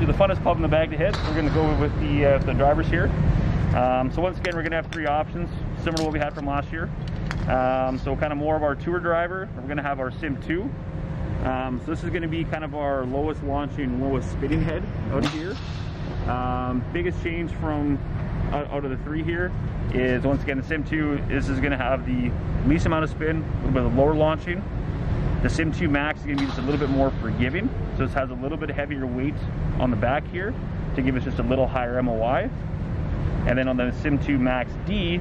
the funnest club in the bag to hit. We're going to go with the drivers here. So once again, we're going to have 3 options, similar to what we had from last year. So kind of more of our tour driver. We're going to have our SIM2. So this is going to be kind of our lowest launching, lowest spinning head out of here. Biggest change from out of the 3 here is, once again, the SIM2. This is going to have the least amount of spin, a little bit of lower launching. The SIM2 Max is going to be just a little bit more forgiving. So this has a little bit heavier weight on the back here to give us just a little higher MOI. And then on the SIM2 Max D,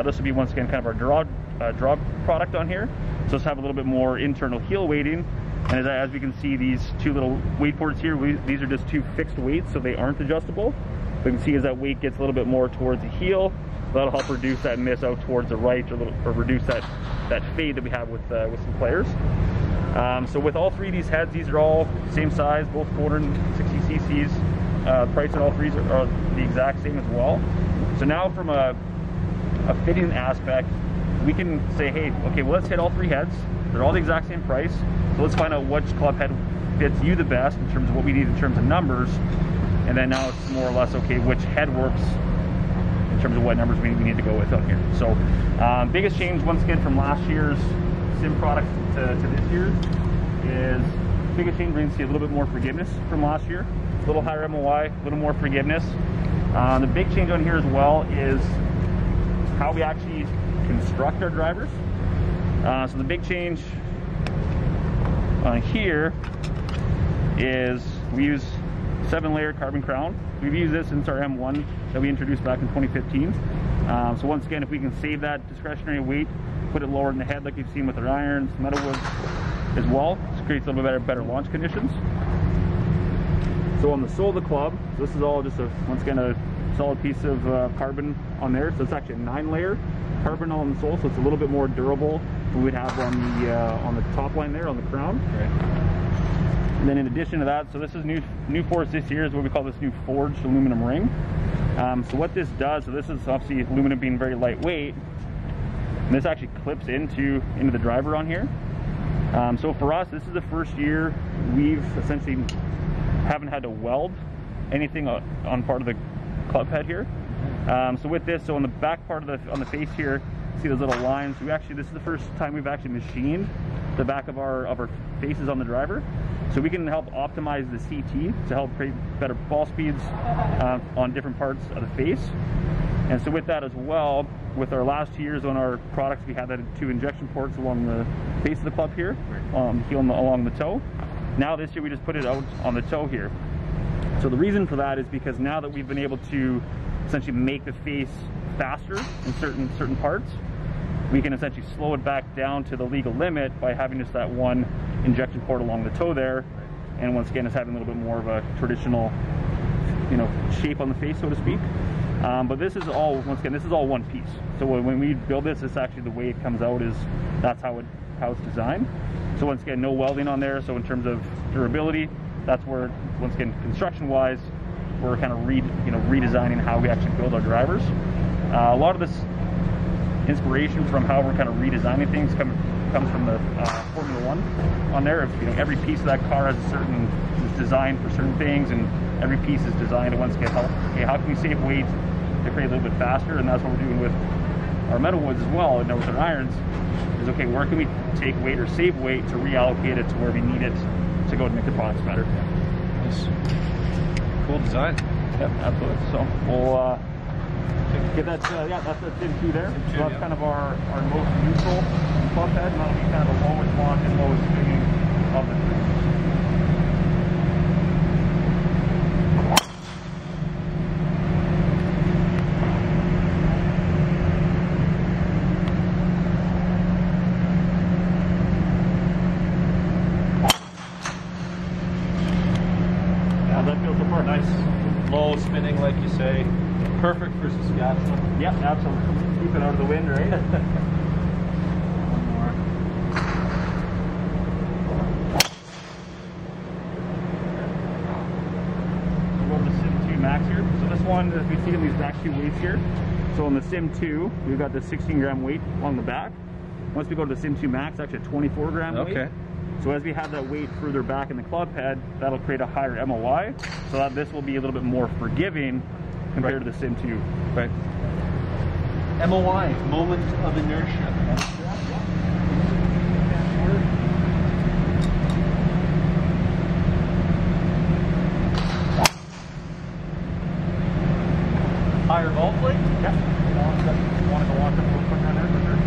this will be once again kind of our draw product on here. So let's have a little bit more internal heel weighting. And as we can see, these 2 little weight ports here, these are just 2 fixed weights, so they aren't adjustable. So you can see as that weight gets a little bit more towards the heel, that'll help reduce that miss out towards the right, or reduce that fade that we have with some players. So with all 3 of these heads, these are all same size, both 460 cc's. Price on all 3 are the exact same as well. So now from a fitting aspect, we can say, hey, okay, well, let's hit all 3 heads. They're all the exact same price. So let's find out which club head fits you the best in terms of what we need in terms of numbers. And then now it's more or less, okay, which head works in terms of what numbers we need to go with on here. So biggest change, once again, from last year's sim product to this year's is, biggest change, we're going to see a little bit more forgiveness from last year. A little higher MOI, a little more forgiveness. The big change on here as well is how we actually construct our drivers. So the big change on here is we use 7-layer carbon crown. We've used this since our M1 that we introduced back in 2015. So once again, if we can save that discretionary weight, put it lower in the head like you've seen with our irons, metal woods as well, this creates a little bit better launch conditions. So on the sole of the club, so this is all just once again a solid piece of carbon on there. So it's actually a 9-layer carbon on the sole, so it's a little bit more durable than we'd have on the top line there on the crown. Right. And then in addition to that, so this is new for us this year, is what we call this new forged aluminum ring. So what this does, so this is obviously aluminum being very lightweight, and this actually clips into the driver on here. So for us, this is the first year we've essentially haven't had to weld anything on part of the club head here. So with this, so on the back part of on the face here, see those little lines. This is the first time we've actually machined the back of our faces on the driver. So we can help optimize the CT to help create better ball speeds on different parts of the face. And so with that as well, with our last 2 years on our products, we had that 2 injection ports along the face of the club here, heel along the toe. Now this year we just put it out on the toe here. So the reason for that is because now that we've been able to essentially make the face faster in certain parts, we can essentially slow it back down to the legal limit by having just that 1 injection port along the toe there. And once again, it's having a little bit more of a traditional, shape on the face, so to speak. But this is all, once again, this is all one piece. So when we build this, it's actually the way it comes out is that's how it's designed. So once again, no welding on there. So in terms of durability, that's where, once again, construction-wise, we're kind of redesigning how we actually build our drivers. A lot of this inspiration from how we're kind of redesigning things comes from the Formula 1 on there. Every piece of that car is designed for certain things, and every piece is designed to once again help. Okay, how can we save weight to create a little bit faster? And that's what we're doing with our metal woods as well, and with our irons. Is okay, where can we take weight or save weight to reallocate it to where we need it to go to make the products better? Nice. Cool design. Yep, absolutely. So we'll get that. That's the SIM2 there. SIM2, so that's kind of our most neutral club head, and that'll be kind of the lowest launch and lowest spinning of the three. Nice, low spinning, like you say. Perfect for Saskatchewan. Yep, absolutely. Keep it out of the wind, right? One more. We'll go to the SIM2 Max here. So this one, as we see in these back 2 weights here. So on the SIM2, we've got the 16-gram weight along the back. Once we go to the SIM2 Max, actually a 24-gram weight. So as we have that weight further back in the club head, that'll create a higher MOI, so that this will be a little bit more forgiving compared to the SIM2. Right. MOI, moment of inertia. Higher ball plate? Yeah. Want to go on a little quicker on there for sure.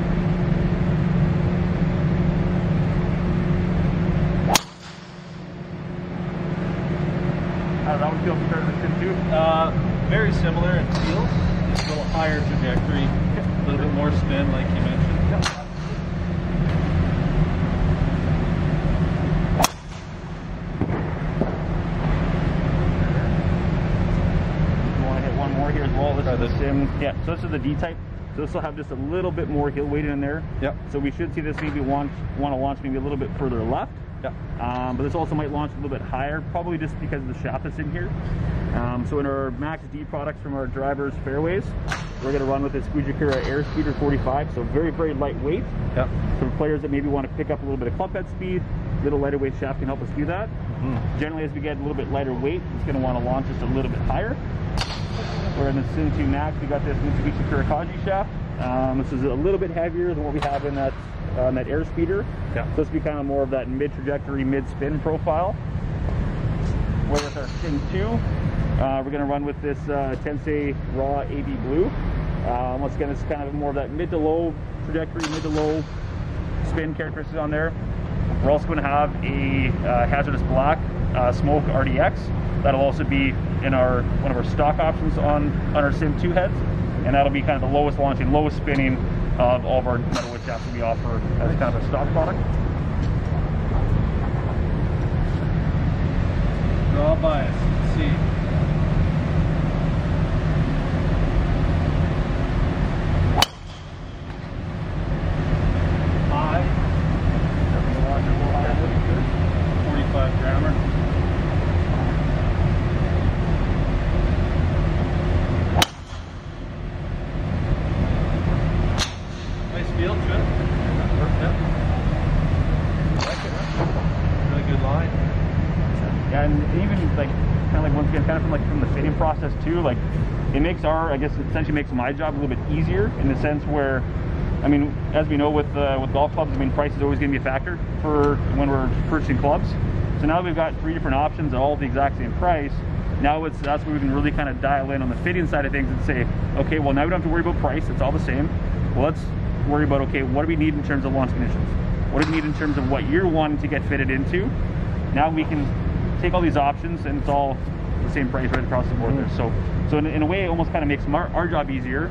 How does that one feel compared to the SIM2? Very similar in feel. Just a little higher trajectory, a little bit more spin, like you mentioned. Here as well. This is the SIM. Yeah, so this is the D-type. So this will have just a little bit more heel weight in there. Yep. So we should see this maybe want to launch maybe a little bit further left. Yep. But this also might launch a little bit higher, probably just because of the shaft that's in here. So in our Max D products from our drivers fairways, we're going to run with this Fujikura Airspeeder 45. So very, very lightweight. Yep. For players that maybe want to pick up a little bit of club head speed, a little lighter weight shaft can help us do that. Generally, as we get a little bit lighter weight, it's going to want to launch just a little bit higher. Where in the SIM2 Max, we got this Mitsubishi Kurakaji shaft. This is a little bit heavier than what we have in that Airspeeder. Yeah. So this will be kind of more of that mid-trajectory, mid-spin profile. Where with our SIM2, we're going to run with this Tensei Raw AB Blue. Once again, it's kind of more of that mid to low trajectory, mid to low spin characteristics on there. We're also going to have a hazardous black smoke RDX. That'll also be in one of our stock options on our SIM2 heads, and that'll be kind of the lowest launching, lowest spinning of all of our metalwood shafts that we offer as kind of a stock product. Draw bias. Let's see. High. 45 grammer. Feel to it. Really good line. Yeah, and even like kind of like once again, kind of from the fitting process too. Like it makes I guess it essentially makes my job a little bit easier in the sense where, I mean, as we know with golf clubs, I mean, price is always going to be a factor for when we're purchasing clubs. So now we've got 3 different options, all at the exact same price. Now that's where we can really kind of dial in on the fitting side of things and say, okay, well now we don't have to worry about price; it's all the same. Well, let's worry about, okay, what do we need in terms of launch conditions? What do we need in terms of what you're wanting to get fitted into? Now we can take all these options and it's all the same price right across the board there. So in a way, it almost kind of makes our job easier,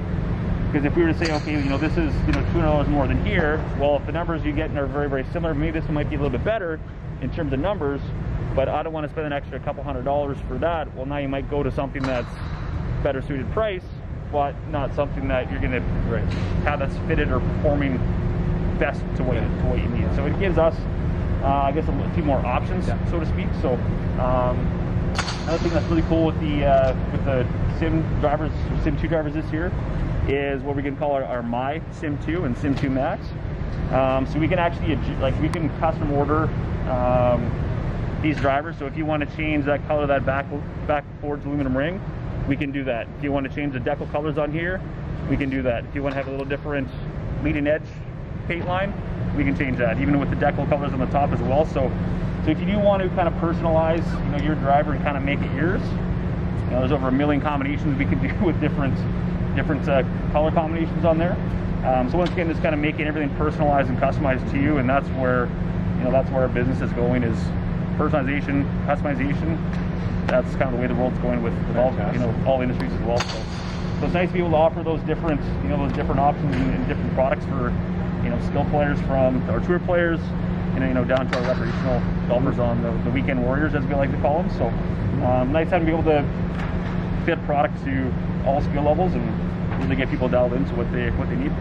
because if we were to say, okay, you know, this is, you know, $200 more than here, well, if the numbers you get are very, very similar, maybe this one might be a little bit better in terms of numbers, but I don't want to spend an extra couple $100 for that. Well, now you might go to something that's better suited price, but not something that you're going to have that's fitted or performing best to what you need. So it gives us, I guess, a few more options, so to speak. So another thing that's really cool with the SIM2 drivers this year is what we can call our My SIM2 and SIM2 Max. So we can actually we can custom order these drivers. So if you want to change that color, that back forged aluminum ring, we can do that. If you want to change the decal colors on here, we can do that. If you want to have a little different leading edge paint line, we can change that, even with the decal colors on the top as well. So if you do want to kind of personalize, you know, your driver and kind of make it yours, you know, there's over 1 million combinations we can do with different color combinations on there. So once again, just kind of making everything personalized and customized to you, and that's where our business is going, is personalization, customization. That's kind of the way the world's going with all, you know, all industries as well. So it's nice to be able to offer those different, you know, those different options and different products for, you know, skill players from our tour players, you know, down to our recreational golfers on the weekend warriors, as we like to call them. So nice time to be able to fit products to all skill levels and really get people dialed into what they need.